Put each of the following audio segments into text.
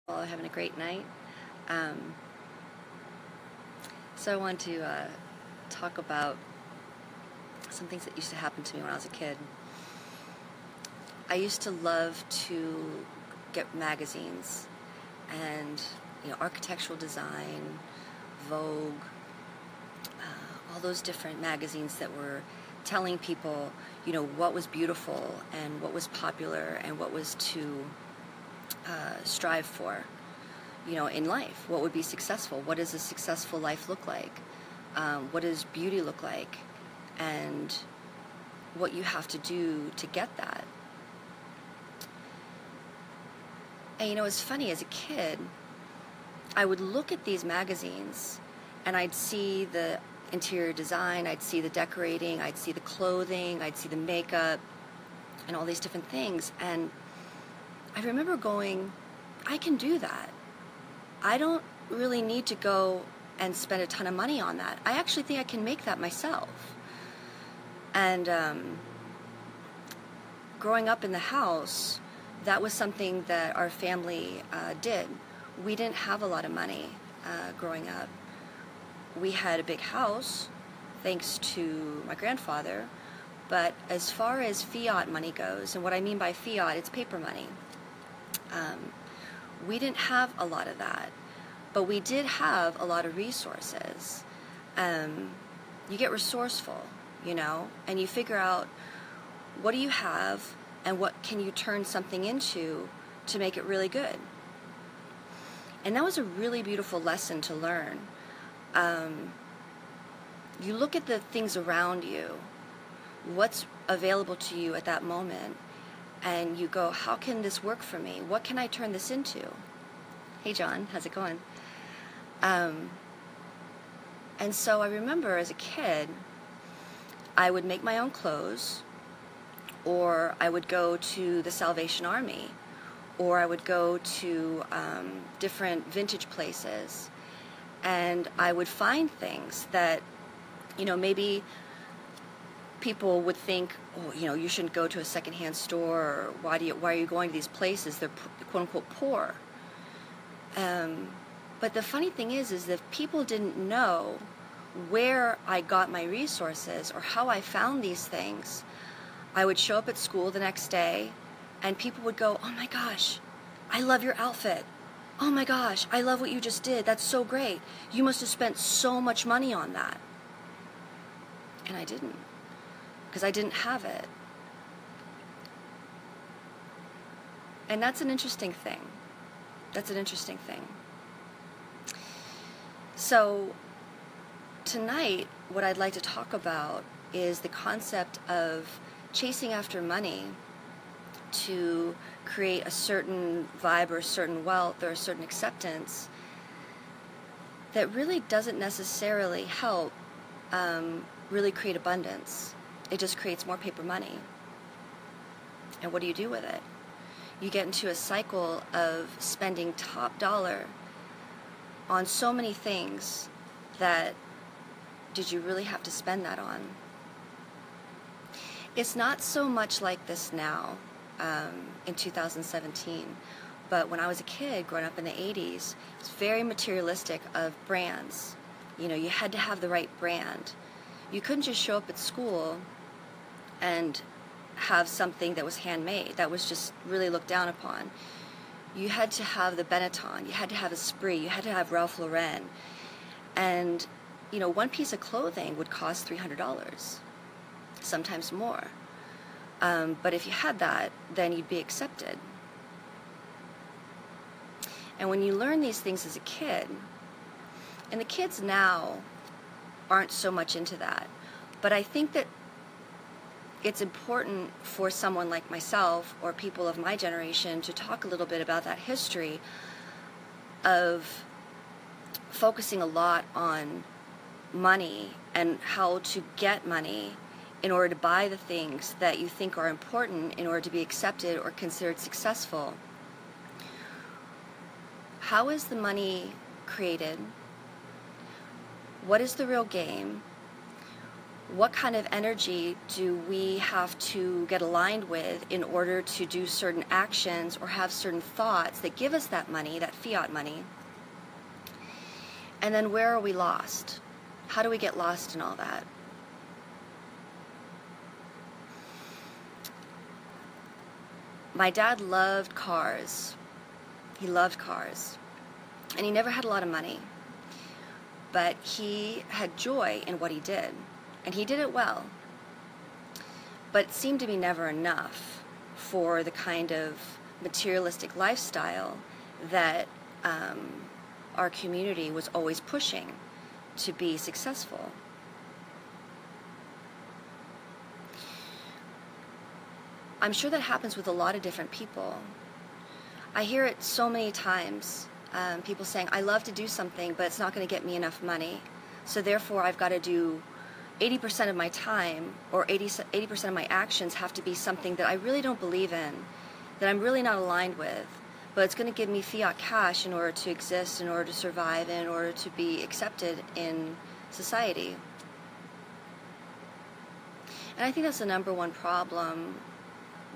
All having a great night. Um, so I want to talk about some things that used to happen to me when I was a kid. I used to love to get magazines and architectural design, Vogue, all those different magazines that were telling people what was beautiful and what was popular and what was to strive for. In life, what would be successful? What does a successful life look like? What does beauty look like? And what you have to do to get that. And it's funny, as a kid, I would look at these magazines and I'd see the interior design, I'd see the decorating, I'd see the clothing, I'd see the makeup, and all these different things. And I remember going, I can do that. I don't really need to go and spend a ton of money on that. I actually think I can make that myself. And growing up in the house, that was something that our family did. We didn't have a lot of money growing up. We had a big house, thanks to my grandfather, but as far as fiat money goes, and what I mean by fiat, it's paper money. We didn't have a lot of that, but we did have a lot of resources. You get resourceful, and you figure out what do you have and what can you turn something into to make it really good. And that was a really beautiful lesson to learn. You look at the things around you, what's available to you at that moment, and you go, how can this work for me? What can I turn this into? Hey John, how's it going? And so I remember as a kid, I would make my own clothes, or I would go to the Salvation Army, or I would go to different vintage places, and I would find things that, maybe people would think, oh, you shouldn't go to a secondhand store, or why are you going to these places? They're quote unquote poor. But the funny thing is that people didn't know where I got my resources or how I found these things. I would show up at school the next day, and people would go, oh my gosh, I love your outfit. Oh my gosh, I love what you just did. That's so great. You must have spent so much money on that. And I didn't, because I didn't have it. And that's an interesting thing. So tonight, what I'd like to talk about is the concept of chasing after money to create a certain vibe or a certain wealth or a certain acceptance that really doesn't necessarily help really create abundance. It just creates more paper money. And what do you do with it? You get into a cycle of spending top dollar on so many things that did you really have to spend that on? It's not so much like this now in 2017, but when I was a kid growing up in the 80s, it's very materialistic of brands. You had to have the right brand. You couldn't just show up at school and have something that was handmade. That was just really looked down upon. You had to have the Benetton, you had to have Esprit, you had to have Ralph Lauren. And, one piece of clothing would cost $300, sometimes more. But if you had that, then you'd be accepted. And when you learn these things as a kid, and the kids now aren't so much into that, but I think that it's important for someone like myself or people of my generation to talk a little bit about that history of focusing a lot on money and how to get money in order to buy the things that you think are important in order to be accepted or considered successful. How is the money created? What is the real game? what kind of energy do we have to get aligned with in order to do certain actions or have certain thoughts that give us that money, that fiat money? And then where are we lost? How do we get lost in all that? My dad loved cars. He loved cars. And he never had a lot of money. But he had joy in what he did. And he did it well. But it seemed to be never enough for the kind of materialistic lifestyle that our community was always pushing to be successful. I'm sure that happens with a lot of different people. I hear it so many times, people saying, I love to do something, but it's not going to get me enough money. So therefore, I've got to do 80% of my time, or 80% of my actions have to be something that I really don't believe in, that I'm really not aligned with, but it's going to give me fiat cash in order to exist, in order to survive, and in order to be accepted in society. And I think that's the number one problem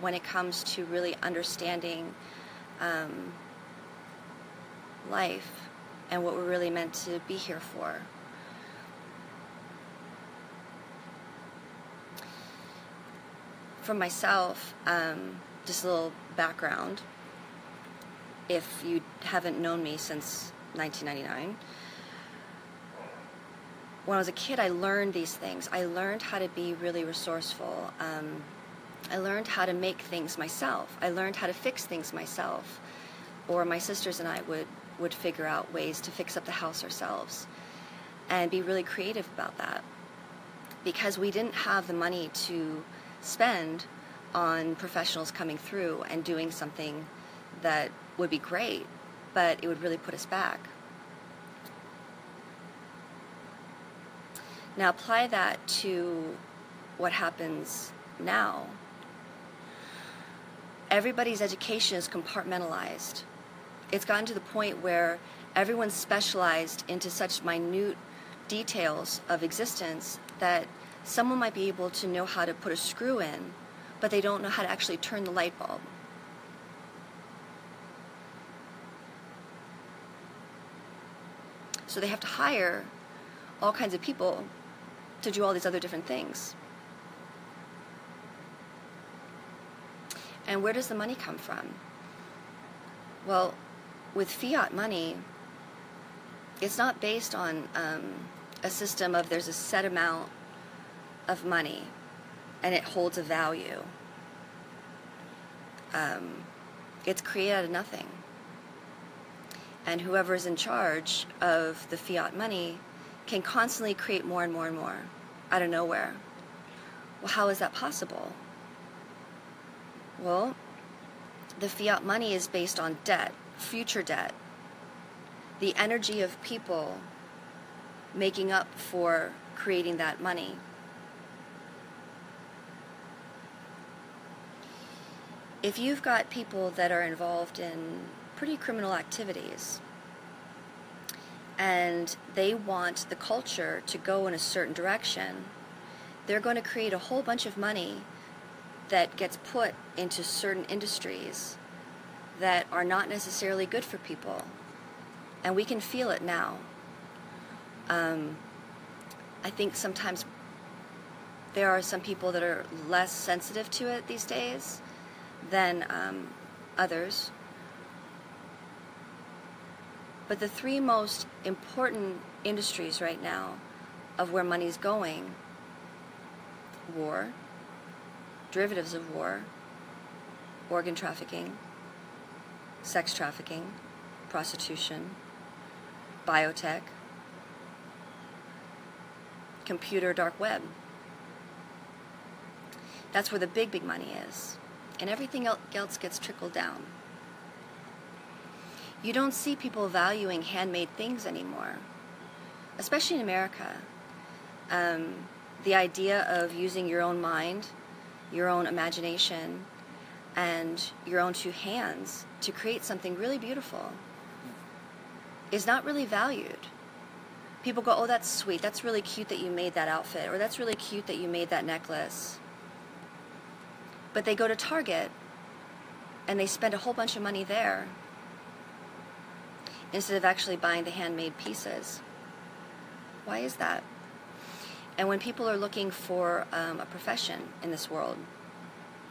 when it comes to really understanding life and what we're really meant to be here for. For myself, just a little background, if you haven't known me since 1999, when I was a kid, I learned these things. I learned how to be really resourceful. I learned how to make things myself. I learned how to fix things myself. Or my sisters and I would figure out ways to fix up the house ourselves and be really creative about that. Because we didn't have the money to spend on professionals coming through and doing something that would be great, but it would really put us back. Now apply that to what happens now. Everybody's education is compartmentalized. It's gotten to the point where everyone's specialized into such minute details of existence that someone might be able to know how to put a screw in, but they don't know how to actually turn the light bulb. So they have to hire all kinds of people to do all these other different things. And where does the money come from? Well, with fiat money, it's not based on a system of there's a set amount of money and it holds a value. It's created out of nothing. And whoever is in charge of the fiat money can constantly create more and more and more out of nowhere. Well, how is that possible? Well, the fiat money is based on debt, future debt. The energy of people making up for creating that money. If you've got people that are involved in pretty criminal activities and they want the culture to go in a certain direction, they're going to create a whole bunch of money that gets put into certain industries that are not necessarily good for people. And we can feel it now. I think sometimes there are some people that are less sensitive to it these days than others. But the three most important industries right now of where money's going: war, derivatives of war, organ trafficking, sex trafficking, prostitution, biotech, computer dark web. That's where the big, big money is. And everything else gets trickled down. You don't see people valuing handmade things anymore, especially in America. The idea of using your own mind, your own imagination, and your own two hands to create something really beautiful is not really valued. people go, oh, that's sweet. That's really cute that you made that outfit. Or that's really cute that you made that necklace. But they go to Target and they spend a whole bunch of money there instead of actually buying the handmade pieces. Why is that? And when people are looking for a profession in this world,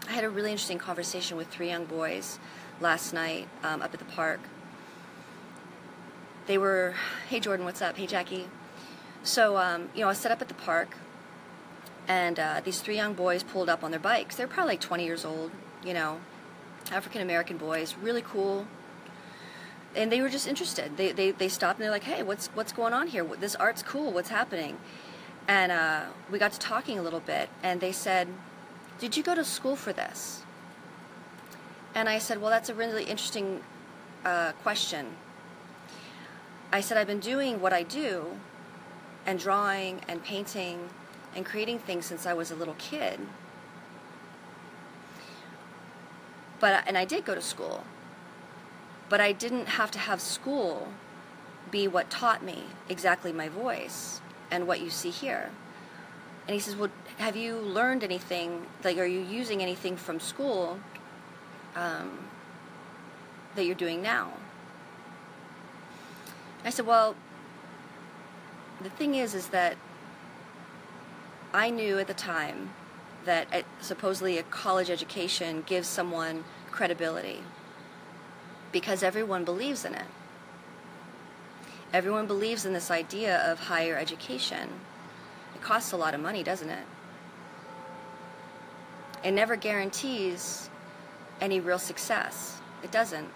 I had a really interesting conversation with 3 young boys last night up at the park. They were, hey Jordan, what's up? Hey Jackie. So, I was set up at the park, and these 3 young boys pulled up on their bikes. They're probably like 20 years old, African-American boys, really cool. And they were just interested. They stopped and they're like, hey, what's going on here? This art's cool. What's happening? And we got to talking a little bit, and they said, did you go to school for this? And I said, well, that's a really interesting question. I said, I've been doing what I do, and drawing and painting and creating things since I was a little kid. And I did go to school. But I didn't have to have school be what taught me exactly my voice and what you see here. And he says, well, have you learned anything, are you using anything from school that you're doing now? I said, well, the thing is that I knew at the time that supposedly a college education gives someone credibility because everyone believes in it. Everyone believes in this idea of higher education. It costs a lot of money, doesn't it? It never guarantees any real success. It doesn't.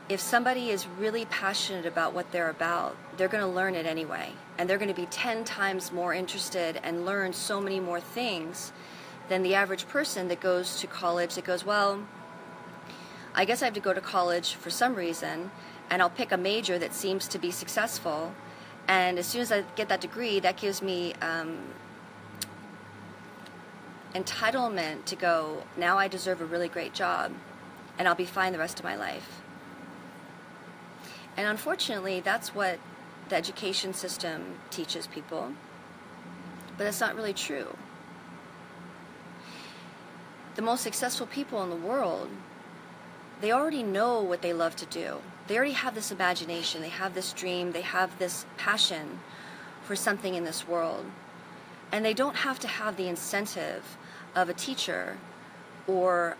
If somebody is really passionate about what they're about, they're going to learn it anyway. And they're going to be 10 times more interested and learn so many more things than the average person that goes to college that goes, well, I guess I have to go to college for some reason, and I'll pick a major that seems to be successful, and as soon as I get that degree, that gives me entitlement to go, now I deserve a really great job, and I'll be fine the rest of my life. And unfortunately, that's what the education system teaches people, but that's not really true. The most successful people in the world, they already know what they love to do. They already have this imagination, they have this dream, they have this passion for something in this world. And they don't have to have the incentive of a teacher or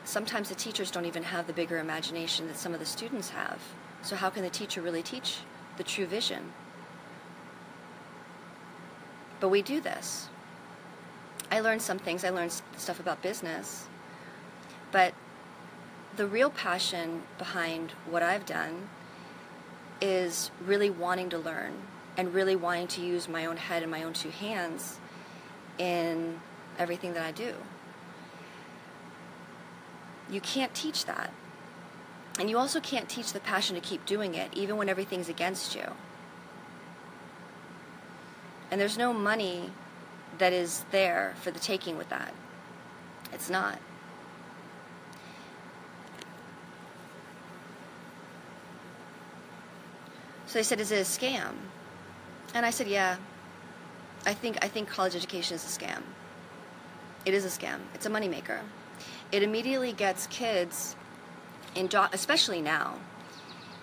sometimes the teachers don't even have the bigger imagination that some of the students have. So how can the teacher really teach the true vision? But we do this. I learned some things. I learned stuff about business. But the real passion behind what I've done is really wanting to learn and really wanting to use my own head and my own 2 hands in everything that I do. You can't teach that. And you also can't teach the passion to keep doing it, even when everything's against you. And there's no money that is there for the taking with that. It's not. So they said, is it a scam? And I said, yeah. I think college education is a scam. It is a scam. It's a moneymaker. It immediately gets kids, especially now,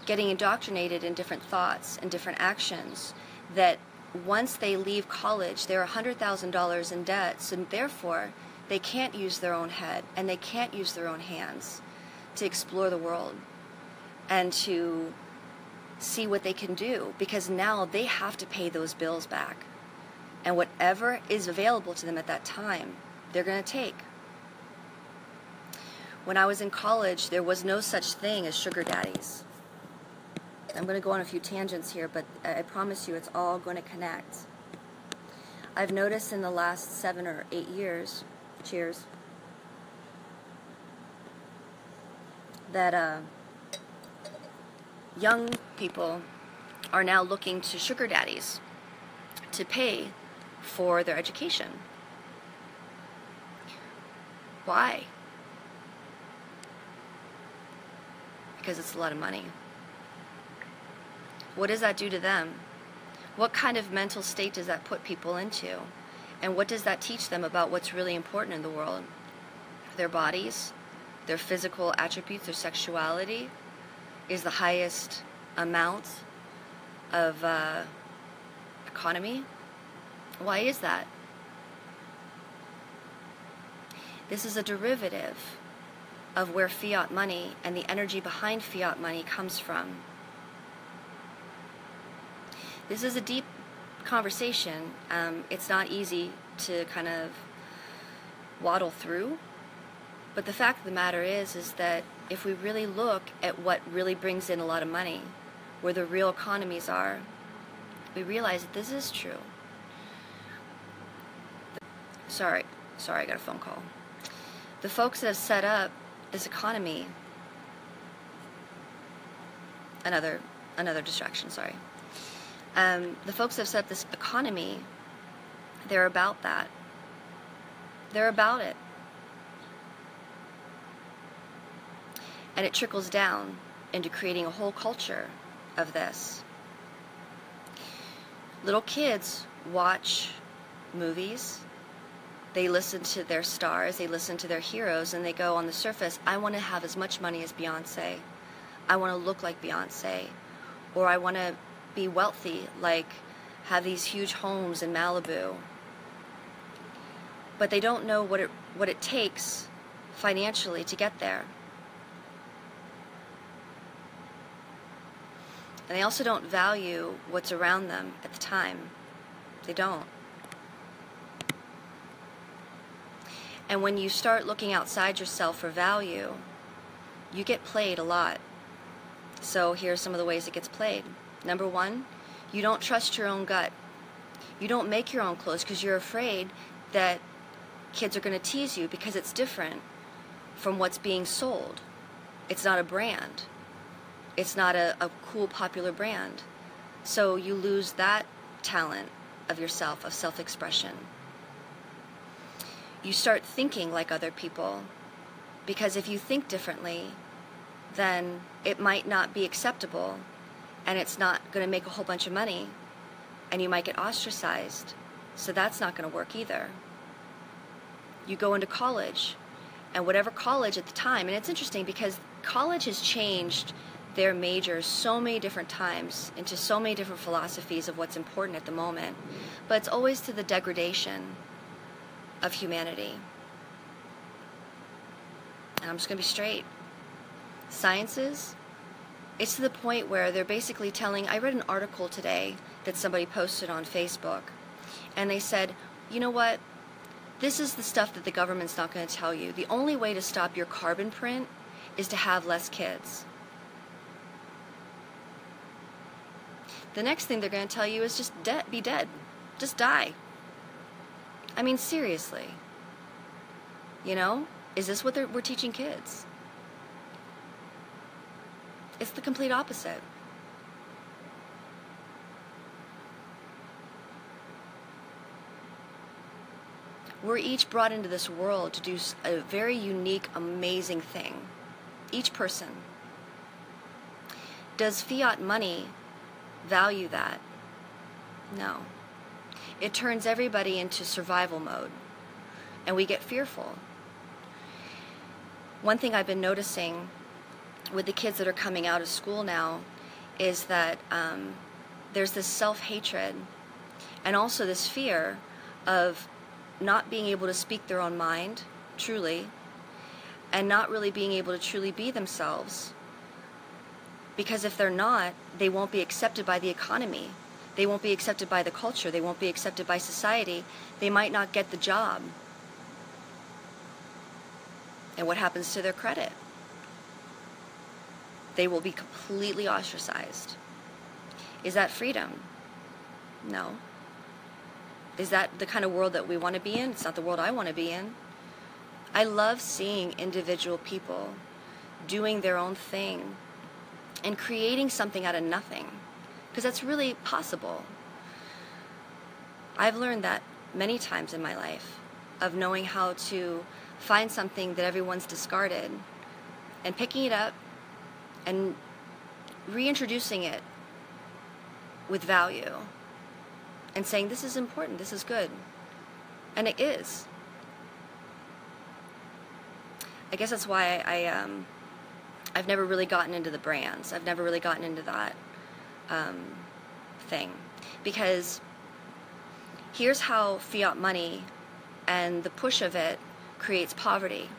getting indoctrinated in different thoughts and different actions that once they leave college, they're $100,000 in debt, so therefore they can't use their own head and they can't use their own hands to explore the world and to see what they can do, because now they have to pay those bills back. And whatever is available to them at that time, they're going to take. When I was in college, there was no such thing as sugar daddies. I'm going to go on a few tangents here, but I promise you it's all going to connect. I've noticed in the last 7 or 8 years, cheers, that young people are now looking to sugar daddies to pay for their education. Why? Because it's a lot of money. What does that do to them? What kind of mental state does that put people into? And what does that teach them about what's really important in the world? Their bodies, their physical attributes, their sexuality is the highest amount of economy. Why is that? This is a derivative of where fiat money and the energy behind fiat money comes from. This is a deep conversation. It's not easy to kind of waddle through. But the fact of the matter is that if we really look at what really brings in a lot of money, where the real economies are, we realize that this is true. Sorry, I got a phone call. The folks that have set up this economy, another distraction, sorry. The folks that have set up this economy, they're about that. They're about it. And it trickles down into creating a whole culture of this. Little kids watch movies. They listen to their stars, they listen to their heroes, and they go on the surface, I want to have as much money as Beyonce. I want to look like Beyonce. Or I want to be wealthy, like have these huge homes in Malibu. But they don't know what it takes financially to get there. And they also don't value what's around them at the time. They don't. And when you start looking outside yourself for value, you get played a lot. So here's some of the ways it gets played. Number one, you don't trust your own gut. You don't make your own clothes because you're afraid that kids are going to tease you because it's different from what's being sold. It's not a brand. It's not a cool, popular brand. So you lose that talent of yourself, of self-expression. You start thinking like other people, because if you think differently, then it might not be acceptable, and it's not going to make a whole bunch of money, and you might get ostracized. So that's not going to work either. You go into college, and whatever college at the time, and it's interesting because college has changed their majors so many different times into so many different philosophies of what's important at the moment, but it's always to the degradation of humanity. And I'm just going to be straight. Sciences, it's to the point where they're basically telling, I read an article today that somebody posted on Facebook, and they said, you know what, this is the stuff that the government's not going to tell you. The only way to stop your carbon print is to have less kids. The next thing they're going to tell you is just be dead. Just die. I mean, seriously. You know? Is this what we're teaching kids? It's the complete opposite. We're each brought into this world to do a very unique, amazing thing. Each person. Does fiat money value that? No. It turns everybody into survival mode, and we get fearful. One thing I've been noticing with the kids that are coming out of school now is that there's this self-hatred and also this fear of not being able to speak their own mind, truly, and not really being able to truly be themselves. Because if they're not, they won't be accepted by the economy. They won't be accepted by the culture. They won't be accepted by society. They might not get the job. And what happens to their credit? They will be completely ostracized. Is that freedom? No. Is that the kind of world that we want to be in? It's not the world I want to be in. I love seeing individual people doing their own thing and creating something out of nothing, because that's really possible. I've learned that many times in my life, of knowing how to find something that everyone's discarded and picking it up and reintroducing it with value and saying, this is important, this is good. And it is. I guess that's why I've never really gotten into the brands. I've never really gotten into that thing. Because here's how fiat money and the push of it creates poverty.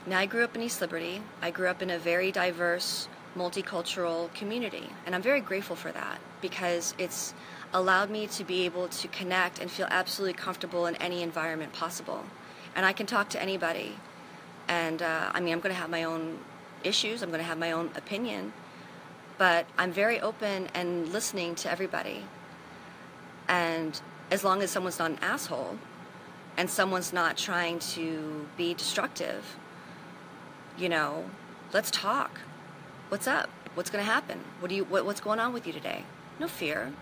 Now, I grew up in East Liberty. I grew up in a very diverse, multicultural community. And I'm very grateful for that, because it's allowed me to be able to connect and feel absolutely comfortable in any environment possible. And I can talk to anybody. And I mean, I'm going to have my own issues. I'm going to have my own opinion. But I'm very open and listening to everybody. And as long as someone's not an asshole and someone's not trying to be destructive, you know, let's talk. What's up? What's going to happen? What's going on with you today? No fear.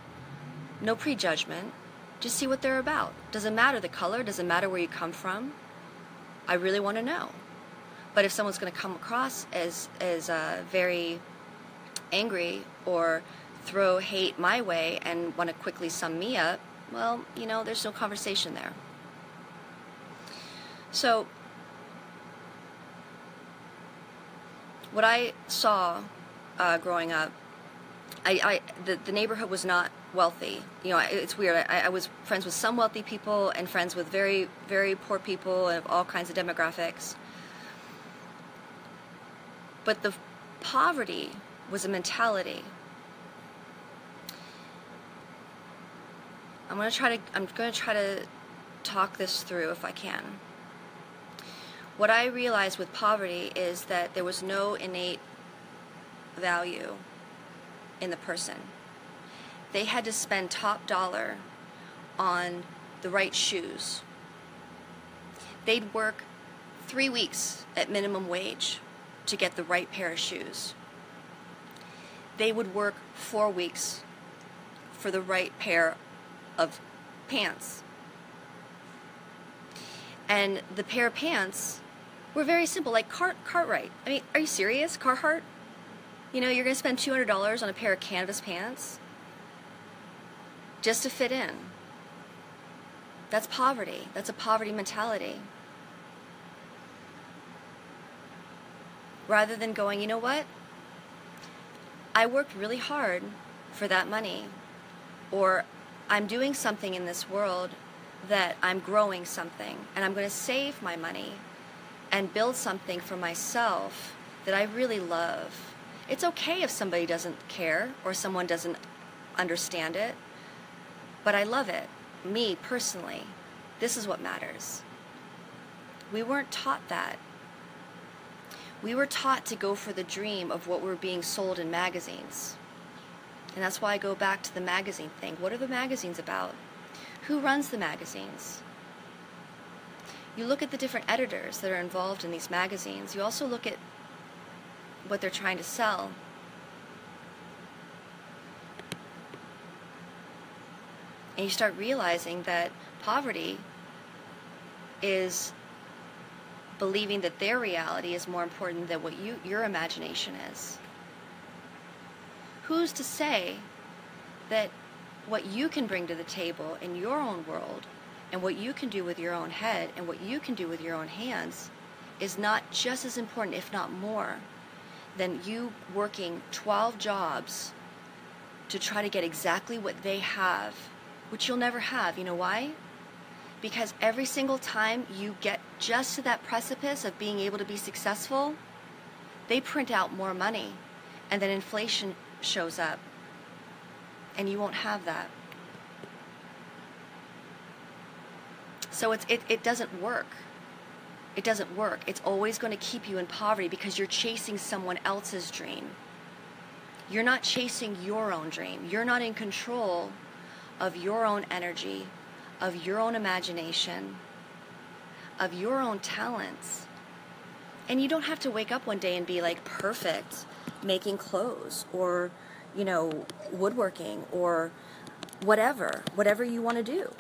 No prejudgment. Just see what they're about. Doesn't matter the color. Doesn't matter where you come from. I really want to know. But if someone's going to come across as very angry or throw hate my way and want to quickly sum me up, well, you know, there's no conversation there. So what I saw growing up, the neighborhood was not wealthy. You know, it's weird. I was friends with some wealthy people and friends with very, very poor people of all kinds of demographics. But the poverty was a mentality. I'm going to try to talk this through if I can. What I realized with poverty is that there was no innate value in the person. They had to spend top dollar on the right shoes. They'd work 3 weeks at minimum wage to get the right pair of shoes. They would work 4 weeks for the right pair of pants. And the pair of pants were very simple, like Cartwright. I mean, are you serious? Carhartt? You know, you're going to spend $200 on a pair of canvas pants just to fit in. That's poverty. That's a poverty mentality. Rather than going, you know what? I worked really hard for that money. Or I'm doing something in this world that I'm growing something. And I'm going to save my money and build something for myself that I really love. It's okay if somebody doesn't care or someone doesn't understand it, but I love it. Me, personally, this is what matters. We weren't taught that. We were taught to go for the dream of what we're being sold in magazines. And that's why I go back to the magazine thing. What are the magazines about? Who runs the magazines? You look at the different editors that are involved in these magazines. You also look at what they're trying to sell. And you start realizing that poverty is believing that their reality is more important than what your imagination is. Who's to say that what you can bring to the table in your own world and what you can do with your own head and what you can do with your own hands is not just as important, if not more, than you working 12 jobs to try to get exactly what they have, which you'll never have. You know why? Because every single time you get just to that precipice of being able to be successful, they print out more money, and then inflation shows up, and you won't have that. So it doesn't work. It doesn't work. It's always going to keep you in poverty because you're chasing someone else's dream. You're not chasing your own dream. You're not in control of your own energy, of your own imagination, of your own talents. And you don't have to wake up one day and be like perfect making clothes or, you know, woodworking or whatever you want to do.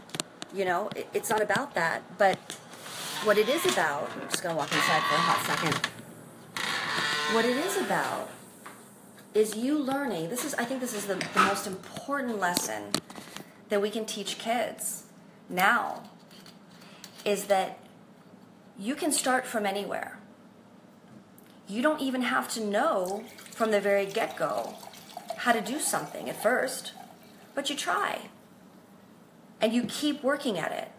You know, it's not about that. But what it is about, I'm just going to walk inside for a hot second. What it is about is you learning. I think this is the most important lesson that we can teach kids now, is that you can start from anywhere. You don't even have to know from the very get-go how to do something at first, but you try. And you keep working at it.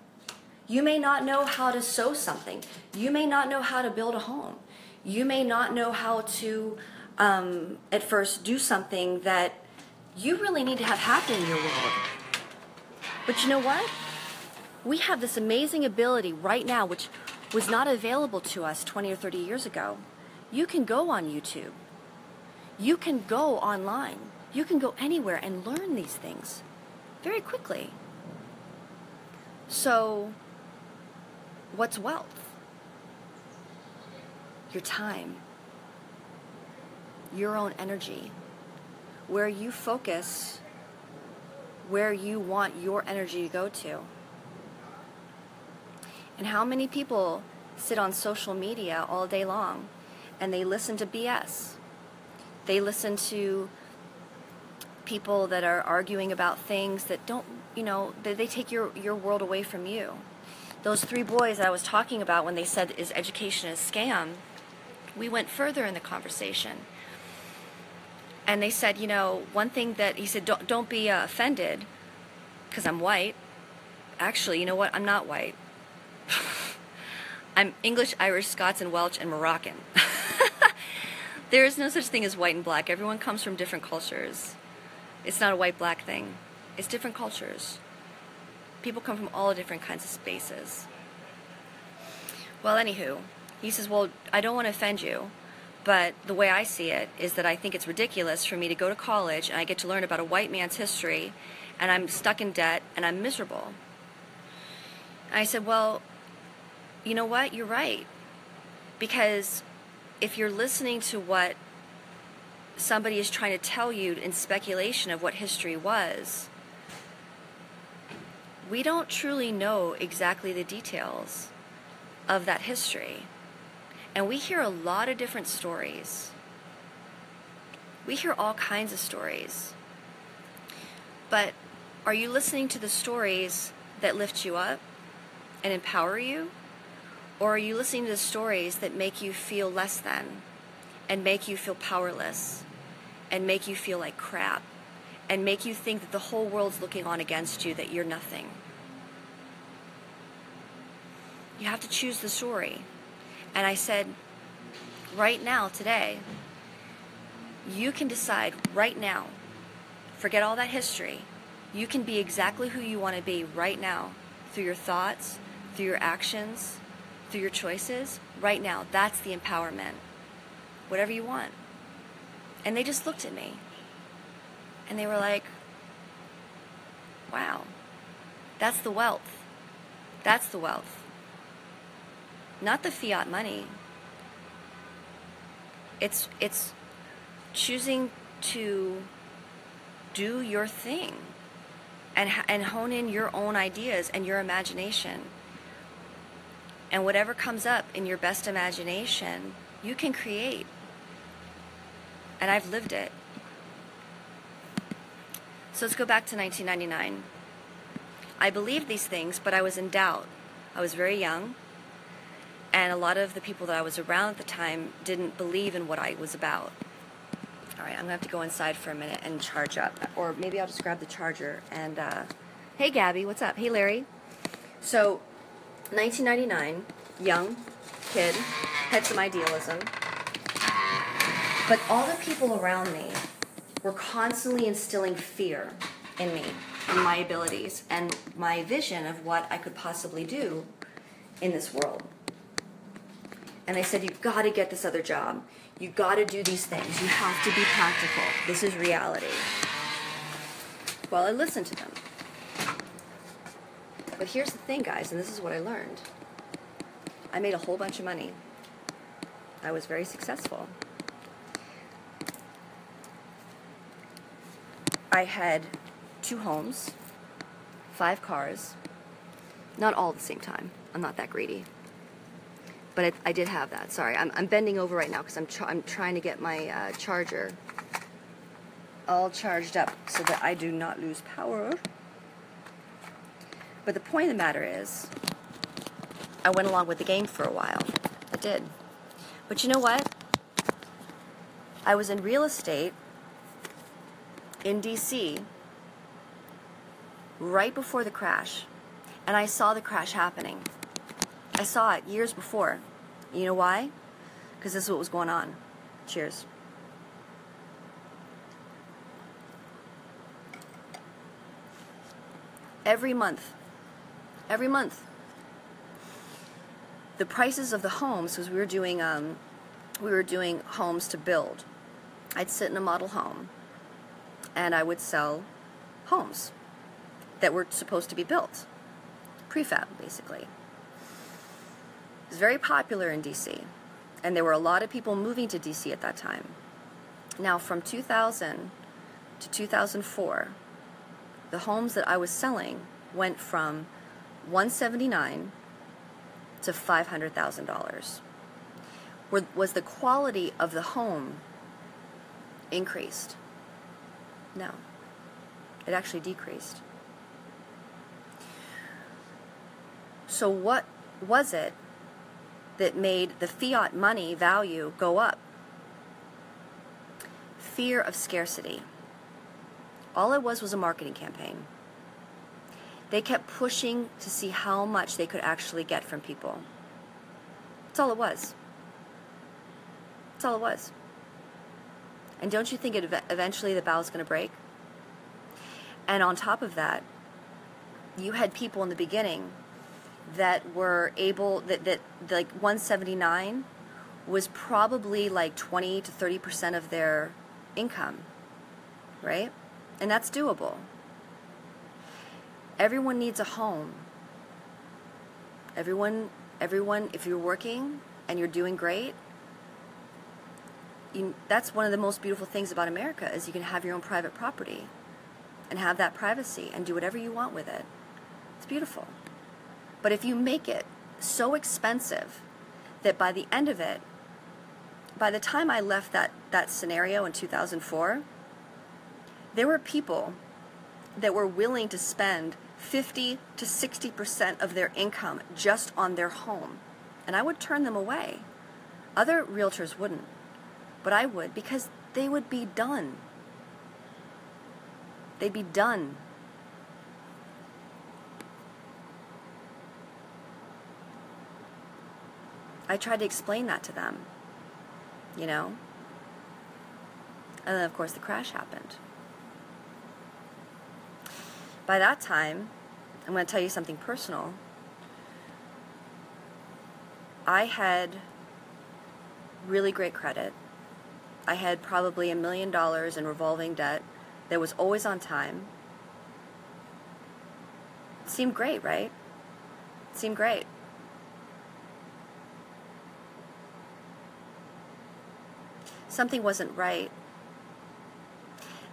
You may not know how to sew something. You may not know how to build a home. You may not know how to, at first, do something that you really need to have happen in your world. But you know what? We have this amazing ability right now, which was not available to us 20 or 30 years ago. You can go on YouTube. You can go online. You can go anywhere and learn these things very quickly. So, what's wealth? Your time. Your own energy. Where you focus, where you want your energy to go to. And how many people sit on social media all day long and they listen to BS? They listen to people that are arguing about things that don't, they take your world away from you. Those 3 boys that I was talking about when they said, is education a scam? We went further in the conversation. And they said, one thing that, he said, don't be offended because I'm white. Actually, you know what? I'm not white. I'm English, Irish, Scots, and Welsh, and Moroccan. There is no such thing as white and black. Everyone comes from different cultures. It's not a white-black thing. It's different cultures. People come from all different kinds of spaces. Well, anywho, he says, well, I don't want to offend you, but the way I see it is that I think it's ridiculous for me to go to college and I get to learn about a white man's history and I'm stuck in debt and I'm miserable. And I said, well, you know what? You're right. Because if you're listening to what somebody is trying to tell you in speculation of what history was, we don't truly know exactly the details of that history. And we hear a lot of different stories. We hear all kinds of stories. But are you listening to the stories that lift you up and empower you? Or are you listening to the stories that make you feel less than and make you feel powerless and make you feel like crap and make you think that the whole world's looking on against you, that you're nothing? You have to choose the story. And I said, right now, today, you can decide right now, forget all that history, you can be exactly who you want to be right now, through your thoughts, through your actions, through your choices, right now. That's the empowerment. Whatever you want. And they just looked at me. And they were like, wow, that's the wealth. That's the wealth. Not the fiat money. It's choosing to do your thing and hone in your own ideas and your imagination. And whatever comes up in your best imagination, you can create. And I've lived it. So let's go back to 1999. I believed these things, but I was in doubt. I was very young, and a lot of the people that I was around at the time didn't believe in what I was about. All right, I'm going to have to go inside for a minute and charge up. Or maybe I'll just grab the charger. And, hey, Gabby, what's up? Hey, Larry. So, 1999, young kid, had some idealism. But all the people around me were constantly instilling fear in me, in my abilities, and my vision of what I could possibly do in this world. And they said, you've got to get this other job. You've got to do these things. You have to be practical. This is reality. Well, I listened to them. But here's the thing, guys, and this is what I learned. I made a whole bunch of money. I was very successful. I had 2 homes, 5 cars, not all at the same time. I'm not that greedy. But I did have that. Sorry, I'm bending over right now because I'm trying to get my charger all charged up so that I do not lose power. But the point of the matter is, I went along with the game for a while. I did. But you know what? I was in real estate in DC right before the crash, and I saw the crash happening. I saw it years before. You know why? Because this is what was going on. Cheers. Every month, the prices of the homes, because we were doing homes to build. I'd sit in a model home, and I would sell homes that were supposed to be built, prefab, basically. It was very popular in DC, and there were a lot of people moving to DC at that time. Now, from 2000 to 2004, the homes that I was selling went from $179,000 to $500,000. Was the quality of the home increased? No. It actually decreased. So what was it that made the fiat money value go up? Fear of scarcity. All it was a marketing campaign. They kept pushing to see how much they could actually get from people. That's all it was. That's all it was. And don't you think eventually the bow's going to break? And on top of that, you had people in the beginning that were able, that like 179 was probably like 20 to 30% of their income, right? And that's doable. Everyone needs a home. Everyone, if you're working and you're doing great, that's one of the most beautiful things about America is you can have your own private property and have that privacy and do whatever you want with it. It's beautiful. But if you make it so expensive that by the end of it, by the time I left that scenario in 2004, there were people that were willing to spend 50 to 60% of their income just on their home. And I would turn them away. Other realtors wouldn't. But I would, because they would be done. They'd be done. I tried to explain that to them, you know? And then, of course, the crash happened. By that time, I'm going to tell you something personal. I had really great credit. I had probably $1 million in revolving debt that was always on time. It seemed great, right? It seemed great. Something wasn't right.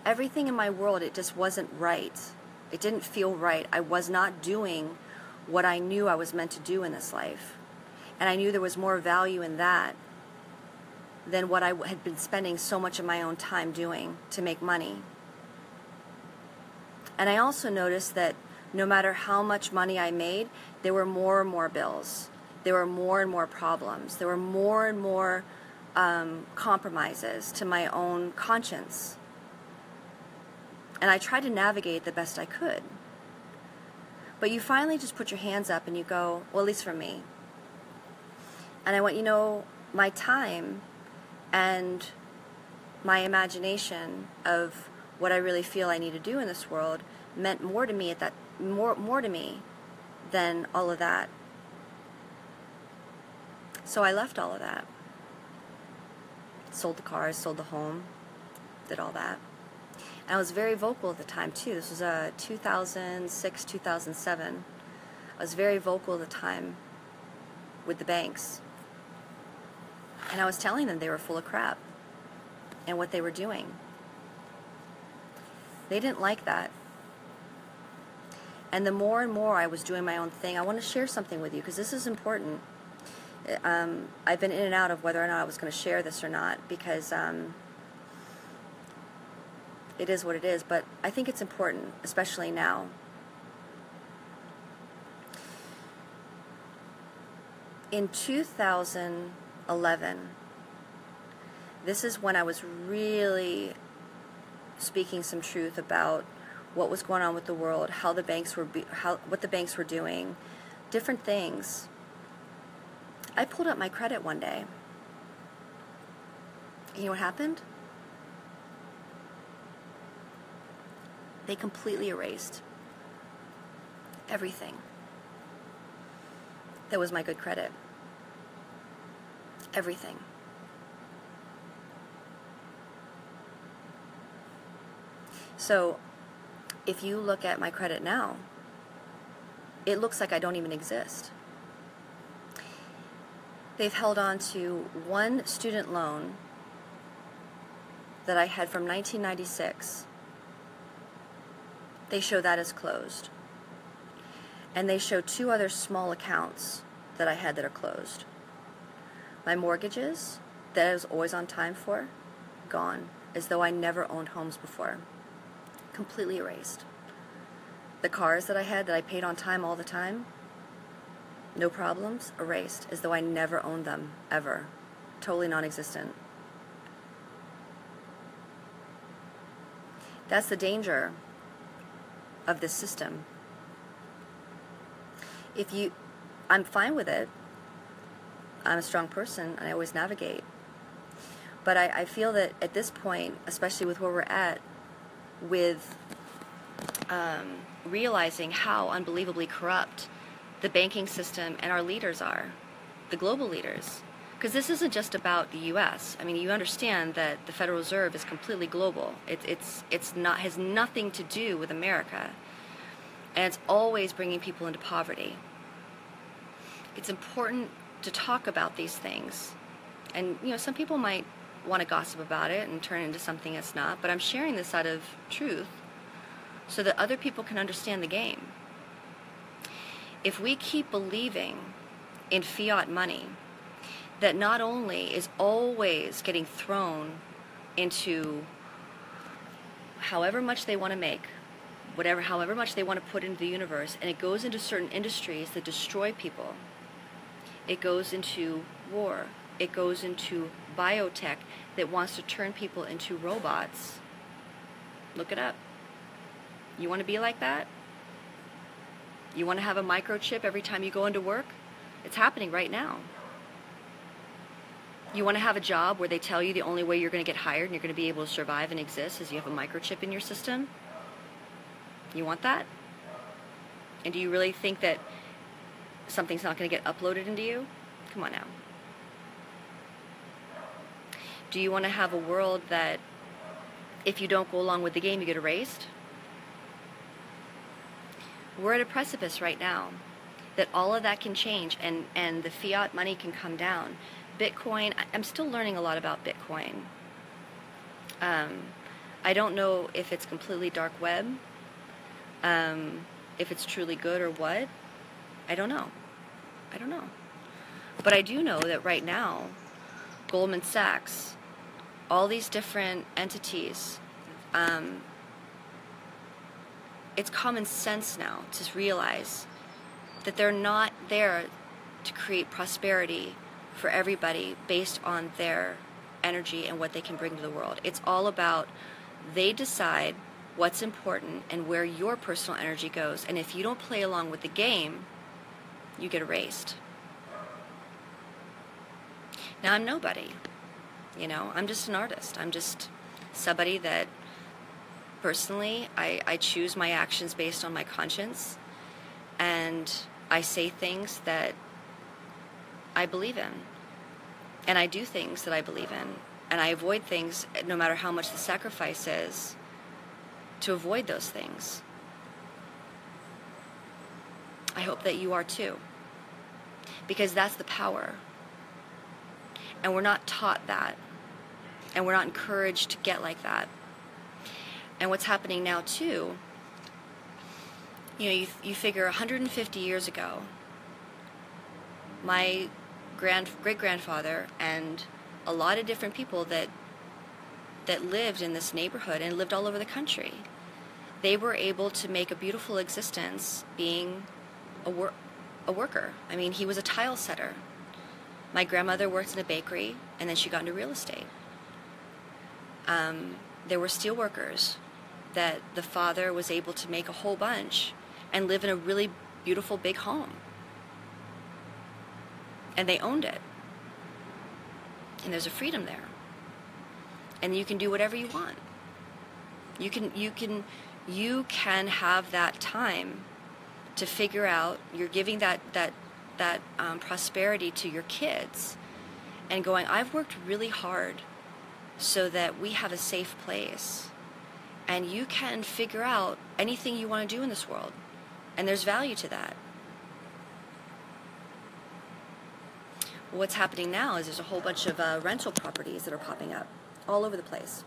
Everything in my world, it just wasn't right. It didn't feel right. I was not doing what I knew I was meant to do in this life. And I knew there was more value in that than what I had been spending so much of my own time doing to make money. And I also noticed that no matter how much money I made, there were more and more bills. There were more and more problems. There were more and more compromises to my own conscience. And I tried to navigate the best I could. But you finally just put your hands up and you go, well, at least for me. And I went, you know, my time and my imagination of what I really feel I need to do in this world meant more to me more to me than all of that. So I left all of that. Sold the cars, sold the home, did all that. And I was very vocal at the time, too. This was 2006, 2007. I was very vocal at the time with the banks. And I was telling them they were full of crap and what they were doing. They didn't like that. And the more and more I was doing my own thing, I want to share something with you because this is important. I've been in and out of whether or not I was going to share this or not because it is what it is, but I think it's important, especially now. In 2011, this is when I was really speaking some truth about what was going on with the world, how the banks were, what the banks were doing, different things. I pulled up my credit one day. You know what happened? They completely erased everything that was my good credit. Everything. So, if you look at my credit now, it looks like I don't even exist. They've held on to one student loan that I had from 1996. They show that as closed. And they show two other small accounts that I had that are closed. My mortgages, that I was always on time for, gone, as though I never owned homes before. Completely erased. The cars that I had that I paid on time all the time, no problems, erased, as though I never owned them, ever. Totally non-existent. That's the danger of this system. I'm fine with it. I'm a strong person, and I always navigate. But I feel that at this point, especially with where we're at, with realizing how unbelievably corrupt the banking system and our leaders are, the global leaders. Because this isn't just about the U.S. I mean, you understand that the Federal Reserve is completely global. It's not, has nothing to do with America, and it's always bringing people into poverty. It's important to talk about these things, and some people might want to gossip about it and turn it into something it's not. But I'm sharing this out of truth, so that other people can understand the game. If we keep believing in fiat money, that not only is always getting thrown into however much they want to make, however much they want to put into the universe, and it goes into certain industries that destroy people. It goes into war. It goes into biotech that wants to turn people into robots. Look it up. You want to be like that? You want to have a microchip every time you go into work? It's happening right now. You want to have a job where they tell you the only way you're going to get hired and you're going to be able to survive and exist is you have a microchip in your system? You want that? And do you really think that something's not going to get uploaded into you? Come on now. Do you want to have a world that if you don't go along with the game, you get erased? We're at a precipice right now that all of that can change, and the fiat money can come down. Bitcoin, I'm still learning a lot about Bitcoin. I don't know if it's completely dark web, if it's truly good or what. I don't know. But I do know that right now, Goldman Sachs, all these different entities, it's common sense now to realize that they're not there to create prosperity for everybody based on their energy and what they can bring to the world. It's all about they decide what's important and where your personal energy goes. And if you don't play along with the game, you get erased. Now, I'm nobody. I'm just an artist. I'm just somebody that personally, I choose my actions based on my conscience, and I say things that I believe in, and I do things that I believe in, and I avoid things no matter how much the sacrifice is to avoid those things. I hope that you are too, because that's the power, and we're not taught that, and we're not encouraged to get like that. And what's happening now too, you figure 150 years ago, my great-grandfather and a lot of different people that that lived in this neighborhood and lived all over the country. They were able to make a beautiful existence being a worker. I mean, he was a tile setter. My grandmother worked in a bakery, and then she got into real estate. There were steel workers that the father was able to make a whole bunch and live in a really beautiful big home. And they owned it. And there's a freedom there. And you can do whatever you want. You can have that time to figure out. You're giving that prosperity to your kids, and going, I've worked really hard so that we have a safe place, and you can figure out anything you want to do in this world, and there's value to that. What's happening now is there's a whole bunch of rental properties that are popping up all over the place,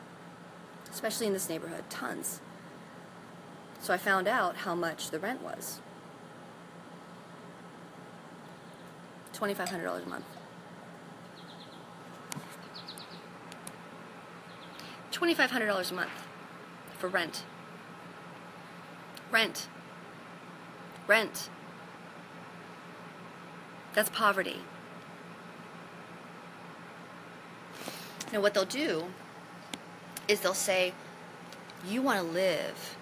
especially in this neighborhood, tons. So I found out how much the rent was. $2,500 a month. $2,500 a month for rent. Rent. That's poverty. Now what they'll do is they'll say, you want to live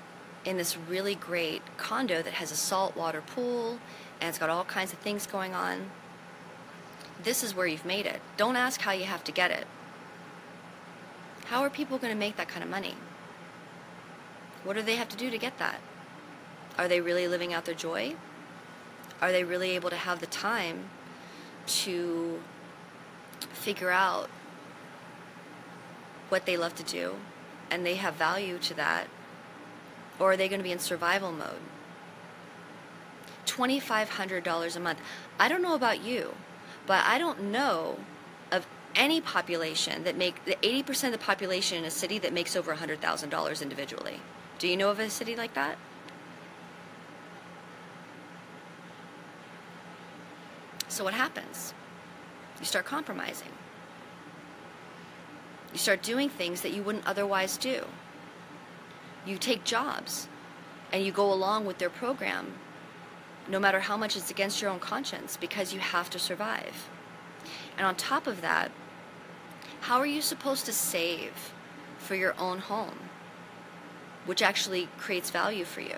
in this really great condo that has a saltwater pool and it's got all kinds of things going on. This is where you've made it. Don't ask how you have to get it. How are people going to make that kind of money? What do they have to do to get that? Are they really living out their joy? Are they really able to have the time to figure out what they love to do and they have value to that? Or are they going to be in survival mode? $2,500 a month. I don't know about you, but I don't know of any population that 80% of the population in a city that makes over $100,000 individually. Do you know of a city like that? So what happens? You start compromising. You start doing things that you wouldn't otherwise do. You take jobs and you go along with their program no matter how much it's against your own conscience, because you have to survive. And on top of that, how are you supposed to save for your own home, which actually creates value for you?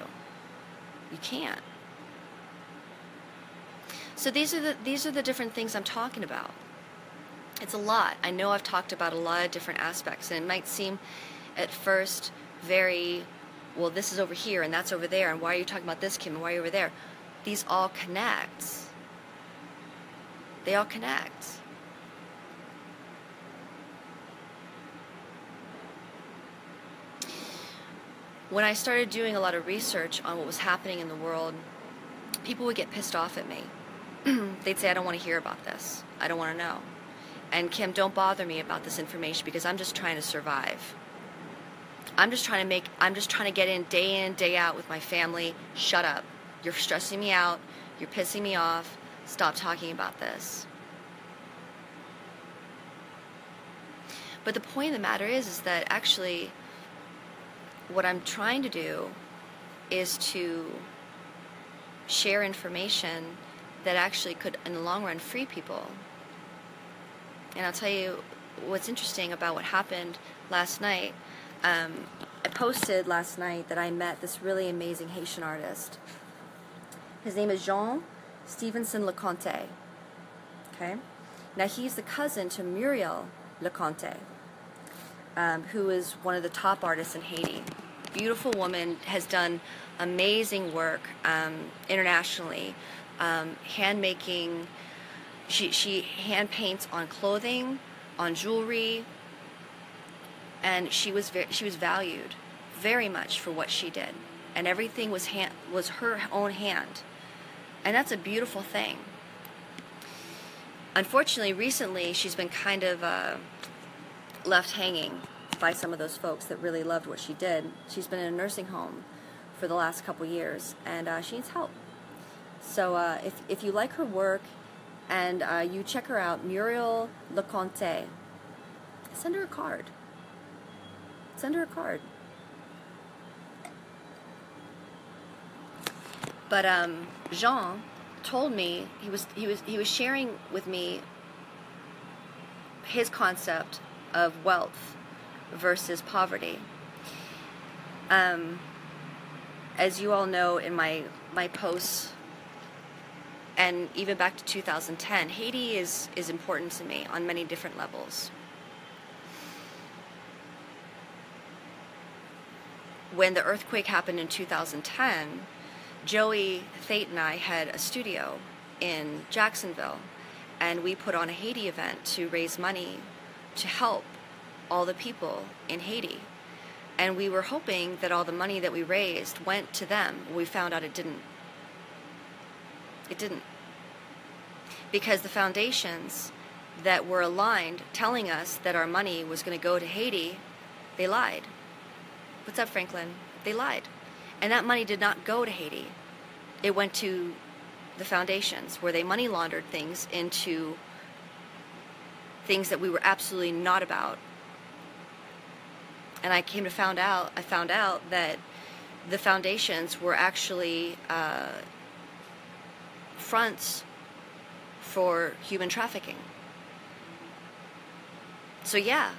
You can't. So these are the different things I'm talking about. It's a lot. I know I've talked about a lot of different aspects, and it might seem at first very, well, this is over here and that's over there, and why are you talking about this, Kim, and why are you over there? These all connect. They all connect. When I started doing a lot of research on what was happening in the world, people would get pissed off at me. They'd say, I don't want to hear about this. I don't want to know. And Kim, don't bother me about this information because I'm just trying to survive. I'm just trying to get in, day out with my family. Shut up. You're stressing me out. You're pissing me off. Stop talking about this. But the point of the matter is that actually what I'm trying to do is to share information that actually could, in the long run, free people. And I'll tell you what's interesting about what happened last night. I posted last night that I met this really amazing Haitian artist. His name is Jean Stevenson Leconte. Okay? Now he's the cousin to Muriel Leconte, who is one of the top artists in Haiti. Beautiful woman, has done amazing work internationally. Hand making. She hand paints on clothing, on jewelry, and she was valued very much for what she did, and everything was her own hand, and that's a beautiful thing. Unfortunately, recently she's been kind of left hanging by some of those folks that really loved what she did. She's been in a nursing home for the last couple years, and she needs help. So if you like her work and you check her out, Muriel Leconte, send her a card. Send her a card. But Jean told me he was sharing with me his concept of wealth versus poverty. As you all know, in my posts, and even back to 2010, Haiti is important to me on many different levels. When the earthquake happened in 2010, Joey, Thate, and I had a studio in Jacksonville, and we put on a Haiti event to raise money to help all the people in Haiti. And we were hoping that all the money that we raised went to them. We found out it didn't. It didn't. Because the foundations that were aligned telling us that our money was going to go to Haiti, they lied. What's up, Franklin? They lied. And that money did not go to Haiti. It went to the foundations, where they money laundered things into things that we were absolutely not about. And I found out that the foundations were actually fronts for human trafficking. So yeah,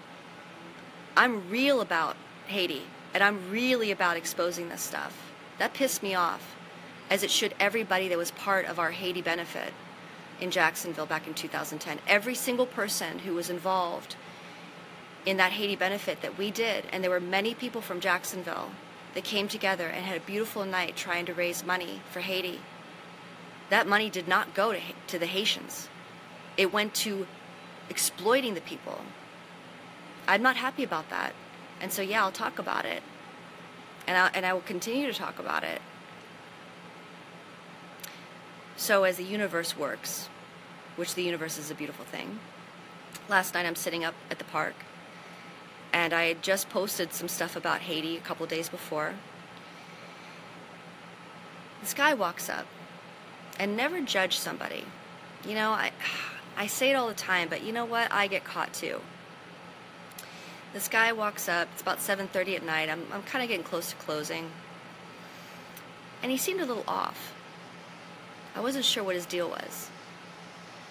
I'm real about Haiti, and I'm really about exposing this stuff. That pissed me off, as it should everybody that was part of our Haiti benefit in Jacksonville back in 2010. Every single person who was involved in that Haiti benefit that we did, and there were many people from Jacksonville that came together and had a beautiful night trying to raise money for Haiti. That money did not go to the Haitians. It went to exploiting the people. I'm not happy about that. And so yeah, I'll talk about it. And I will continue to talk about it. So as the universe works, which the universe is a beautiful thing, last night I'm sitting up at the park, and I had just posted some stuff about Haiti a couple days before. This guy walks up, and never judge somebody. You know, I say it all the time, but you know what? I get caught too. This guy walks up, it's about 7:30 at night, I'm kind of getting close to closing, and he seemed a little off. I wasn't sure what his deal was.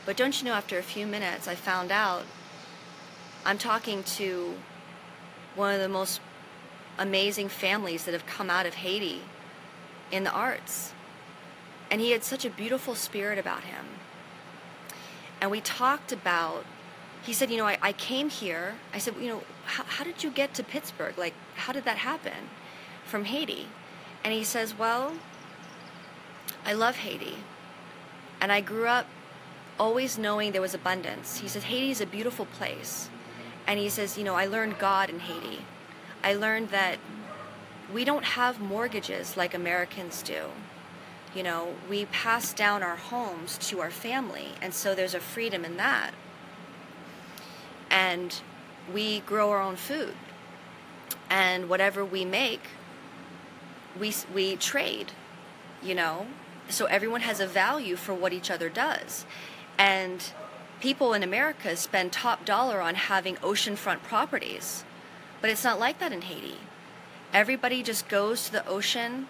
But don't you know, after a few minutes, I found out I'm talking to one of the most amazing families that have come out of Haiti in the arts. And he had such a beautiful spirit about him. And we talked about, he said, you know, I came here. I said, you know, how did you get to Pittsburgh? Like, how did that happen from Haiti? And he says, well, I love Haiti. And I grew up always knowing there was abundance. He said, Haiti is a beautiful place. And he says, you know, I learned God in Haiti. I learned that we don't have mortgages like Americans do. You know, we pass down our homes to our family, and so there's a freedom in that. And we grow our own food. And whatever we make, we trade, you know. So everyone has a value for what each other does. And people in America spend top dollar on having oceanfront properties. But it's not like that in Haiti. Everybody just goes to the ocean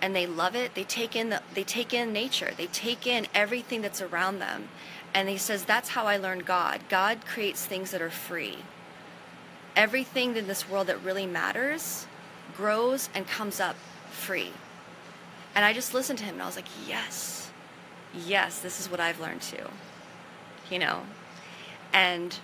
and they love it. They take in nature. They take in everything that's around them. And he says, that's how I learned God. God creates things that are free. Everything in this world that really matters grows and comes up free. And I just listened to him and I was like, yes, this is what I've learned too. You know? And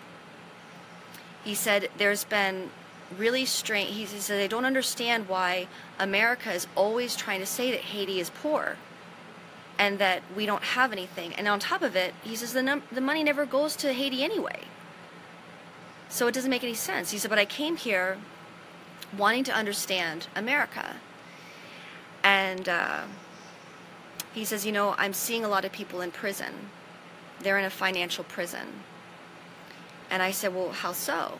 he said there's been really strange, he said, I don't understand why America is always trying to say that Haiti is poor and that we don't have anything. And on top of it, he says the money never goes to Haiti anyway. So it doesn't make any sense. He said, but I came here wanting to understand America. And he says, you know, I'm seeing a lot of people in prison. They're in a financial prison. And I said, well, how so?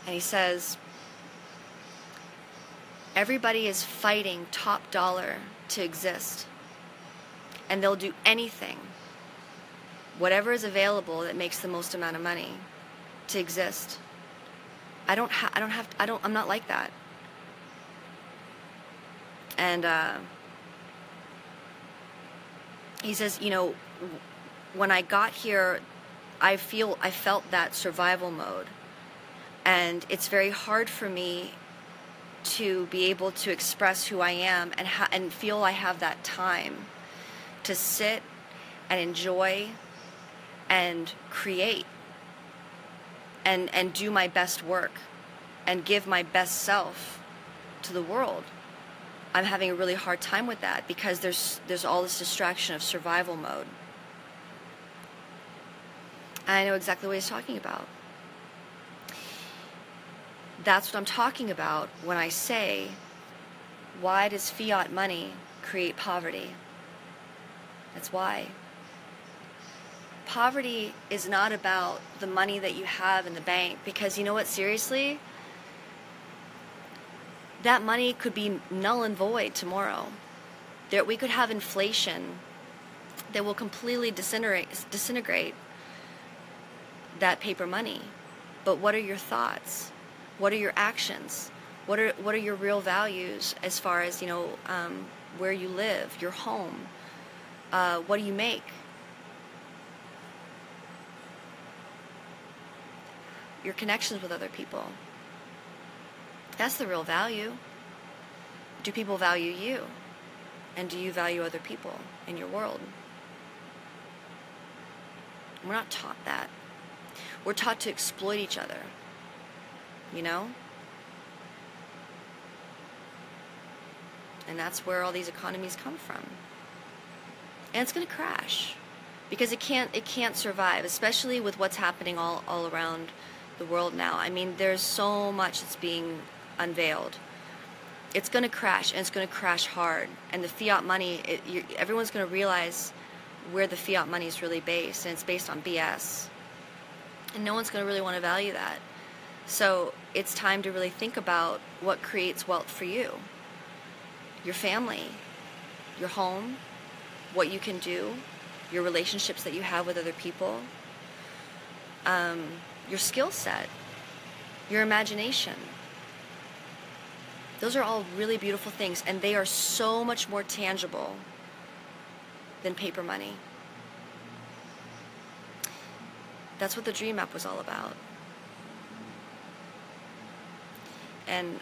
And he says, everybody is fighting top dollar to exist. And they'll do anything, whatever is available that makes the most amount of money to exist. I'm not like that. And he says, you know, when I got here, I felt that survival mode. And it's very hard for me to be able to express who I am and feel I have that time to sit and enjoy and create and do my best work and give my best self to the world. I'm having a really hard time with that because there's all this distraction of survival mode. And I know exactly what he's talking about. That's what I'm talking about when I say, why does fiat money create poverty? That's why. Poverty is not about the money that you have in the bank, because you know what, seriously? That money could be null and void tomorrow. We could have inflation that will completely disintegrate that paper money. But what are your thoughts? What are your actions? What are your real values as far as, you know, where you live, your home? What do you make? Your connections with other people. That's the real value. Do people value you? And do you value other people in your world? We're not taught that. We're taught to exploit each other. You know? And that's where all these economies come from. And it's going to crash. Because it can't survive, especially with what's happening all around the world now. I mean, there's so much that's being unveiled. It's going to crash, and it's going to crash hard. And the fiat money, everyone's going to realize where the fiat money is really based, and it's based on BS. And no one's going to really want to value that. So it's time to really think about what creates wealth for you. Your family, your home, what you can do, your relationships that you have with other people, your skill set, your imagination. Those are all really beautiful things, and they are so much more tangible than paper money. That's what the Dream Map was all about. And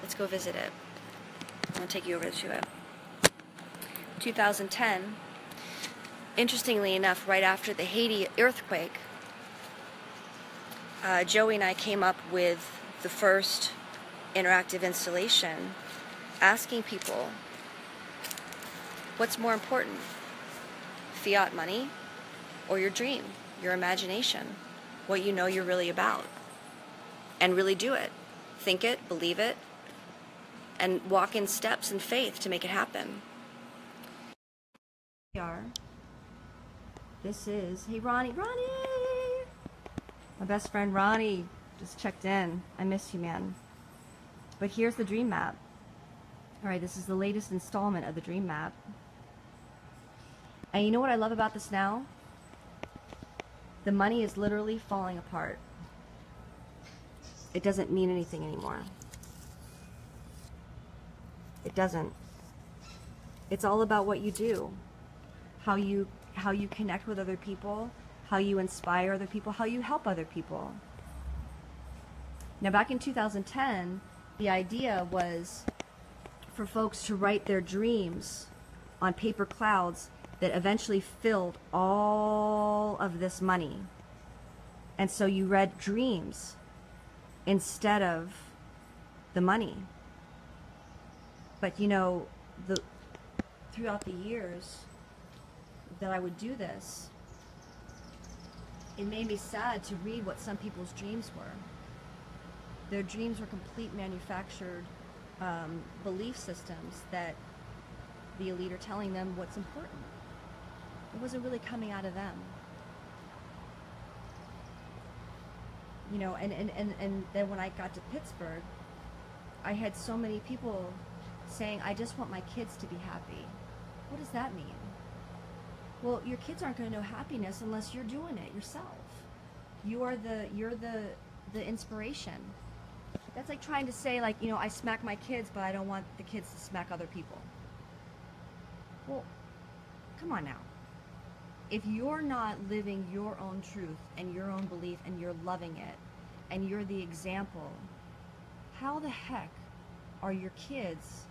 let's go visit it. I'm going to take you over to it. 2010, interestingly enough, right after the Haiti earthquake, Joey and I came up with the first interactive installation asking people, what's more important, fiat money or your dream, your imagination, what you know you're really about? And really do it. Think it, believe it, and walk in steps in faith to make it happen. This is, hey Ronnie, my best friend Ronnie just checked in. I miss you, man. But here's the Dream Map. Alright, this is the latest installment of the Dream Map. And you know what I love about this now? The money is literally falling apart. It doesn't mean anything anymore. It doesn't. It's all about what you do. How you connect with other people, how you inspire other people, how you help other people. Now back in 2010, the idea was for folks to write their dreams on paper clouds that eventually filled all of this money. And so you read dreams instead of the money. But you know, throughout the years that I would do this, it made me sad to read what some people's dreams were. Their dreams were complete manufactured belief systems that the elite are telling them what's important. It wasn't really coming out of them. You know, and then when I got to Pittsburgh, I had so many people saying, I just want my kids to be happy. What does that mean? Well, your kids aren't going to know happiness unless you're doing it yourself. You're the the inspiration. That's like trying to say, like, I smack my kids, but I don't want the kids to smack other people. Well, come on now. If you're not living your own truth and your own belief and you're loving it and you're the example, how the heck are your kids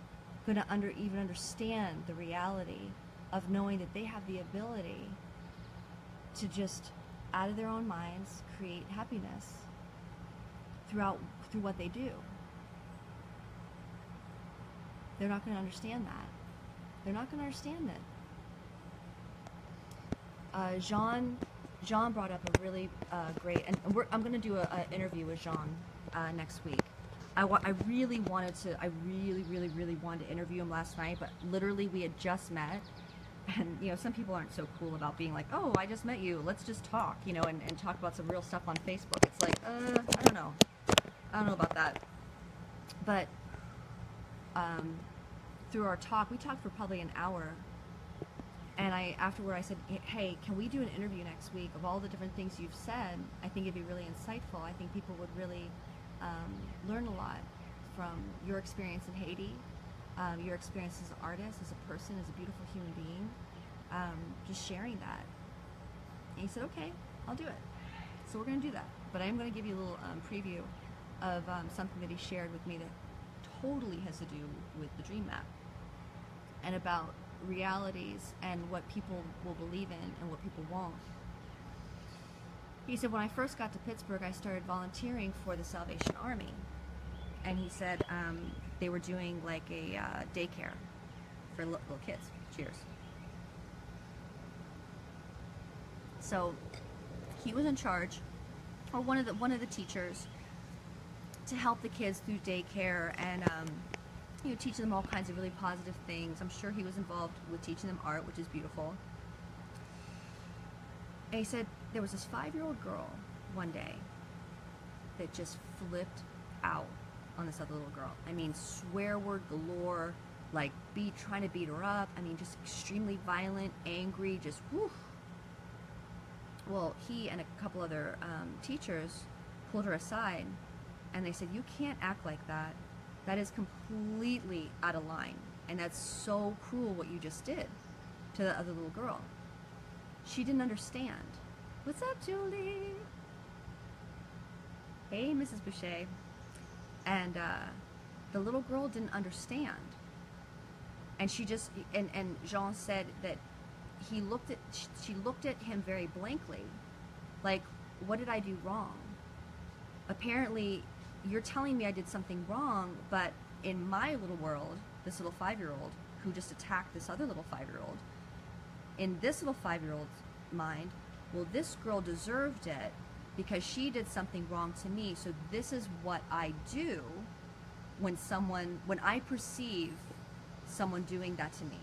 going to even understand the reality of knowing that they have the ability to just, out of their own minds, create happiness through what they do? They're not going to understand that. They're not going to understand it. Jean brought up a really great, and I'm going to do an interview with Jean next week. I really wanted to interview him last night, but literally we had just met, and some people aren't so cool about being like, oh, I just met you, let's just talk, and talk about some real stuff on Facebook. It's like, I don't know about that. But through our talk, we talked for probably an hour. And afterward I said, hey, can we do an interview next week of all the different things you've said? I think it'd be really insightful. I think people would really learn a lot from your experience in Haiti, your experience as an artist, as a person, as a beautiful human being, just sharing that. And he said, okay, I'll do it. So we're going to do that. But I'm going to give you a little preview of something that he shared with me that totally has to do with the dream map and about realities and what people will believe in and what people won't. He said, when I first got to Pittsburgh, I started volunteering for the Salvation Army. And he said they were doing like a daycare for little kids. Cheers. So he was in charge, or one of the teachers, to help the kids through daycare and teaching them all kinds of really positive things. I'm sure he was involved with teaching them art, which is beautiful. And he said there was this 5-year-old girl one day that just flipped out on this other little girl. I mean, swear word galore, like trying to beat her up. I mean, just extremely violent, angry, just whoo. Well, he and a couple other teachers pulled her aside, and they said, you can't act like that. That is completely out of line, and that's so cruel what you just did to the other little girl. She didn't understand. What's up, Julie? Hey, Mrs. Boucher. And the little girl didn't understand. And she just, and Jean said that she looked at him very blankly, like, what did I do wrong? Apparently, you're telling me I did something wrong, but in my little world, this little 5-year-old who just attacked this other little 5-year-old, in this little 5-year-old's mind, well, this girl deserved it because she did something wrong to me, so this is what I do when I perceive someone doing that to me.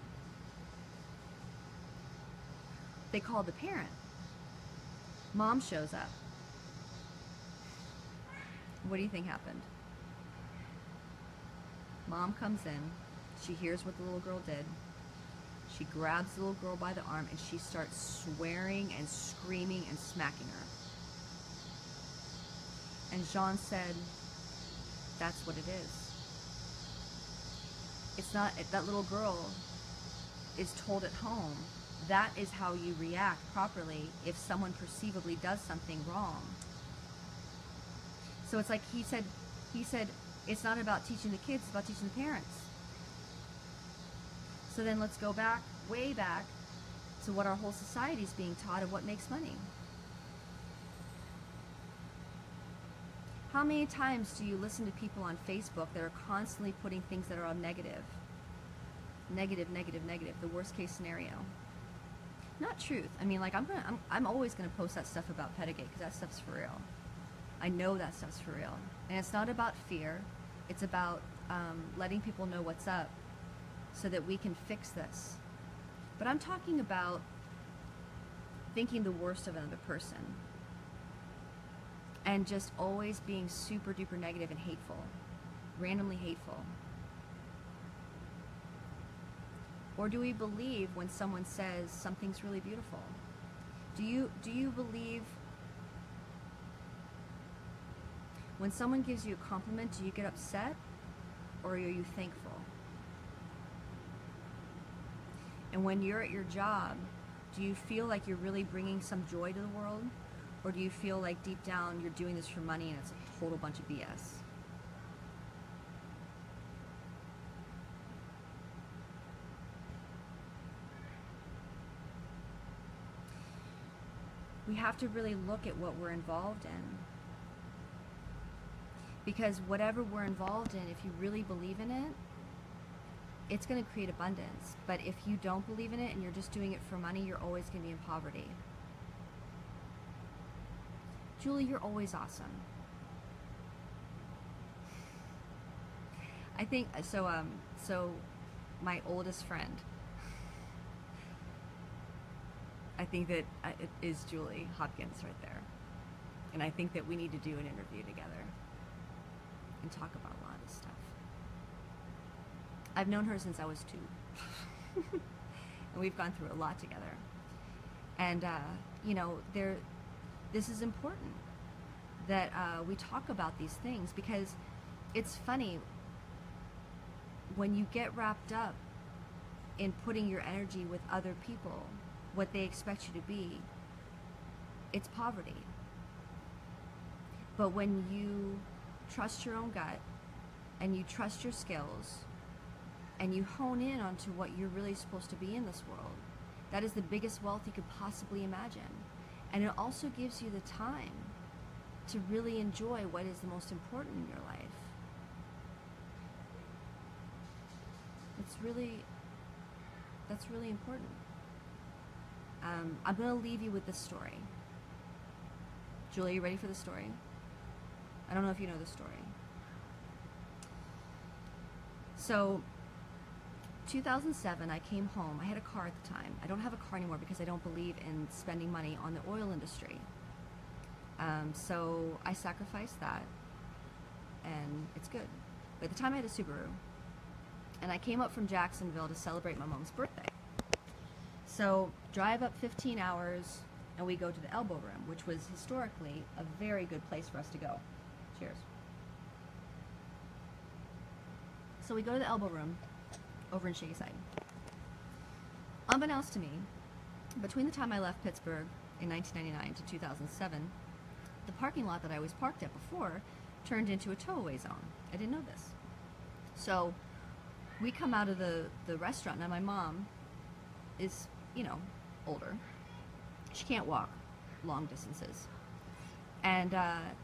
They called the parent. Mom shows up. What do you think happened? Mom comes in. She hears what the little girl did. She grabs the little girl by the arm and she starts swearing and screaming and smacking her. And Jean said, that's what it is. It's not, that little girl is told at home, that is how you react properly if someone perceivably does something wrong. So it's like he said, it's not about teaching the kids, it's about teaching the parents. So then let's go back, way back, to what our whole society is being taught of what makes money. How many times do you listen to people on Facebook that are constantly putting things that are all negative? Negative, negative, negative, the worst case scenario. Not truth. I mean, like, I'm always gonna post that stuff about Pedigate because that stuff's for real. I know that stuff's for real. And it's not about fear. It's about letting people know what's up so that we can fix this. But I'm talking about thinking the worst of another person and just always being super duper negative and hateful, randomly hateful. Or do we believe when someone says something's really beautiful? Do you believe When someone gives you a compliment, do you get upset or are you thankful? And when you're at your job, do you feel like you're really bringing some joy to the world? Or do you feel like deep down you're doing this for money and it's a total bunch of BS? We have to really look at what we're involved in. Because whatever we're involved in, if you really believe in it, it's going to create abundance. But if you don't believe in it and you're just doing it for money, you're always going to be in poverty. Julie, you're always awesome. I think, so my oldest friend, I think that it is Julie Hopkins right there. And I think that we need to do an interview together and talk about a lot of stuff. I've known her since I was 2. And we've gone through a lot together. And, you know, this is important that we talk about these things, because it's funny when you get wrapped up in putting your energy with other people, what they expect you to be, it's poverty. But when you trust your own gut and you trust your skills and you hone in onto what you're really supposed to be in this world, that is the biggest wealth you could possibly imagine. And it also gives you the time to really enjoy what is the most important in your life. That's really important. I'm going to leave you with this story. Julie, you ready for the story? I don't know if you know the story. So, 2007, I came home. I had a car at the time. I don't have a car anymore because I don't believe in spending money on the oil industry. So I sacrificed that, and it's good. But at the time I had a Subaru, and I came up from Jacksonville to celebrate my mom's birthday. So drive up 15 hours, and we go to the Elbow Room, which was historically a very good place for us to go. Cheers. So we go to the Elbow Room over in Shadyside. Unbeknownst to me, between the time I left Pittsburgh in 1999 to 2007, the parking lot that I was parked at before turned into a tow-away zone. I didn't know this. So we come out of the restaurant. Now my mom is, you know, older. She can't walk long distances. And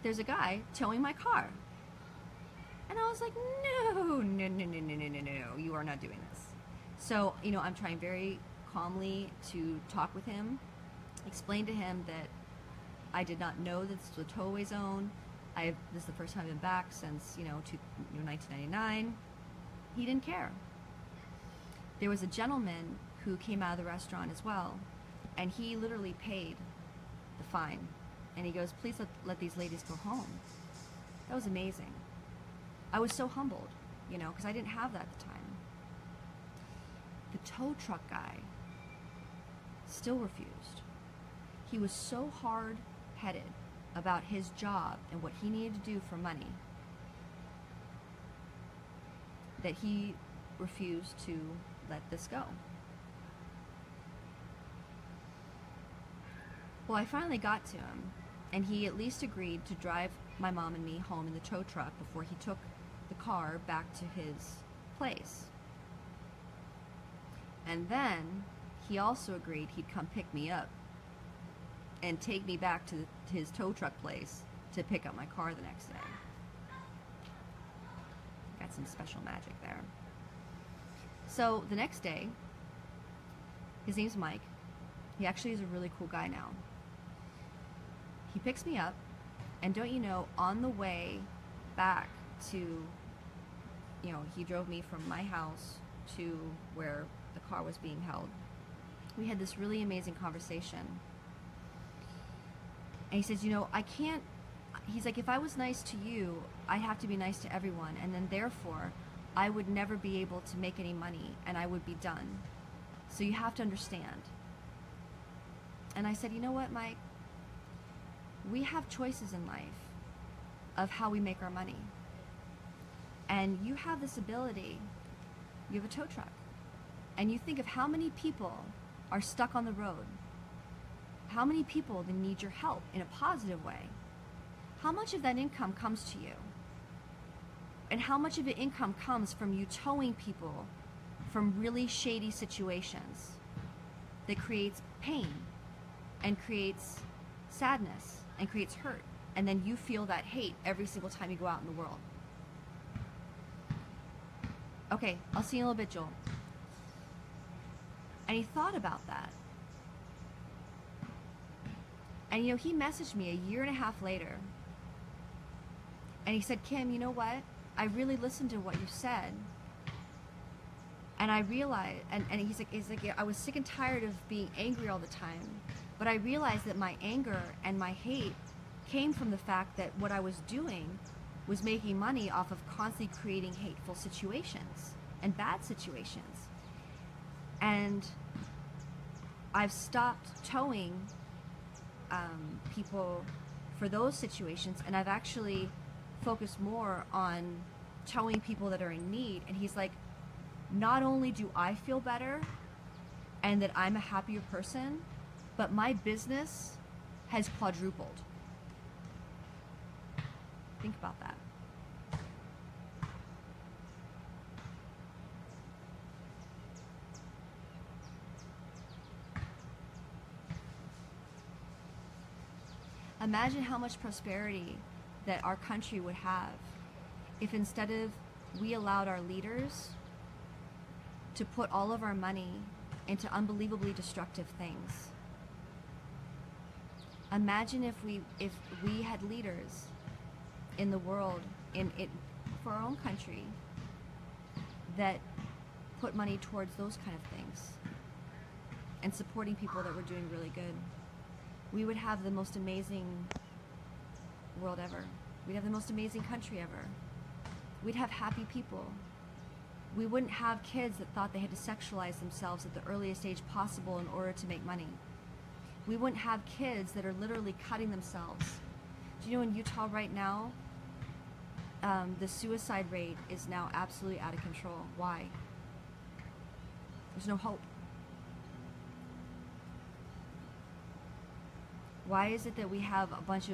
there's a guy towing my car. And I was like, no, you are not doing this. So, you know, I'm trying very calmly to talk with him, explain to him that I did not know that this was a tow-away zone. This is the first time I've been back since, 1999. He didn't care. There was a gentleman who came out of the restaurant as well, and he literally paid the fine. And he goes, please let these ladies go home. That was amazing. I was so humbled, because I didn't have that at the time. The tow truck guy still refused. He was so hard-headed about his job and what he needed to do for money that he refused to let this go. Well, I finally got to him, and he at least agreed to drive my mom and me home in the tow truck before he took the car back to his place. And then he also agreed he'd come pick me up and take me back to his tow truck place to pick up my car the next day. Got some special magic there. So the next day, his name's Mike. He actually is a really cool guy now. He picks me up, and don't you know, on the way back to, he drove me from my house to where the car was being held. We had this really amazing conversation. And he says, I can't, he's like, if I was nice to you, I'd have to be nice to everyone. And then therefore, I would never be able to make any money and I would be done. So you have to understand. And I said, you know what, Mike? We have choices in life. of how we make our money. And you have this ability, you have a tow truck, and you think of how many people are stuck on the road, how many people that need your help in a positive way. How much of that income comes to you? And how much of the income comes from you towing people from really shady situations that creates pain and creates sadness and creates hurt, and then you feel that hate every single time you go out in the world? Okay, I'll see you in a little bit, Joel. And he thought about that. And he messaged me a year and a half later. And he said, Kim, you know what? I really listened to what you said. And I realized, and he's like, I was sick and tired of being angry all the time. But I realized that my anger and my hate came from the fact that what I was doing was making money off of constantly creating hateful situations and bad situations. And I've stopped towing people for those situations, and I've actually focused more on towing people that are in need. And he's like, not only do I feel better and that I'm a happier person, but my business has quadrupled. Think about that. Imagine how much prosperity that our country would have if instead of we allowed our leaders to put all of our money into unbelievably destructive things. Imagine if we had leaders in the world, for our own country, that put money towards those kind of things and supporting people that were doing really good. We would have the most amazing world ever. We'd have the most amazing country ever. We'd have happy people. We wouldn't have kids that thought they had to sexualize themselves at the earliest age possible in order to make money. We wouldn't have kids that are literally cutting themselves. Do you know in Utah right now, the suicide rate is now absolutely out of control? Why? There's no hope. Why is it that we have a bunch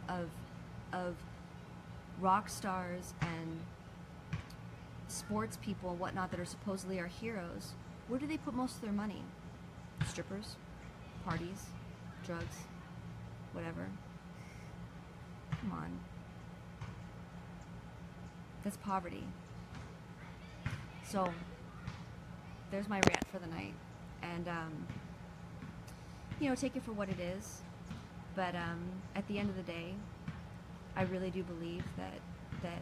of rock stars and sports people and whatnot that are supposedly our heroes? Where do they put most of their money? Strippers, parties, drugs, whatever. Come on. That's poverty. So, there's my rant for the night. And, take it for what it is. But at the end of the day, I really do believe that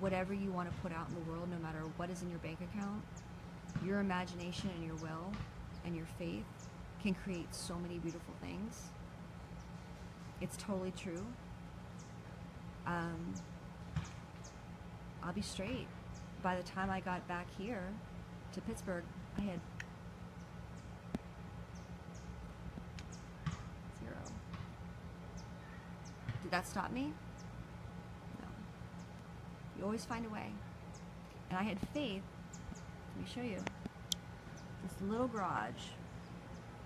whatever you want to put out in the world, no matter what is in your bank account, your imagination and your will and your faith can create so many beautiful things. It's totally true. I'll be straight. By the time I got back here to Pittsburgh, I had zero. Did that stop me? No. You always find a way. And I had faith. Let me show you. This little garage.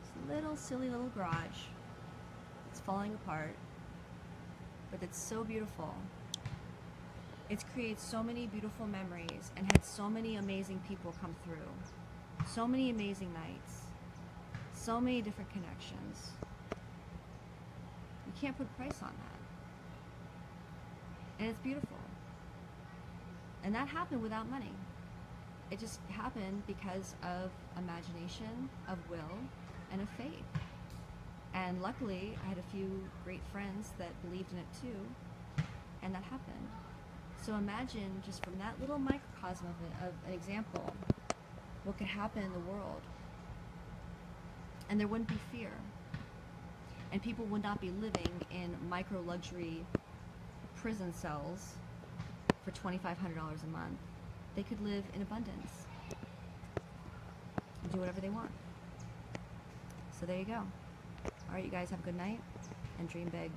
This little silly little garage. It's falling apart. But it's so beautiful. It's created so many beautiful memories and had so many amazing people come through. So many amazing nights. So many different connections. You can't put a price on that. And it's beautiful. And that happened without money. It just happened because of imagination, of will, and of faith. And luckily, I had a few great friends that believed in it too, and that happened. So imagine, just from that little microcosm of an example, what could happen in the world. And there wouldn't be fear. And people would not be living in micro-luxury prison cells for $2,500 a month. They could live in abundance and do whatever they want. So there you go. All right, you guys have a good night and dream big.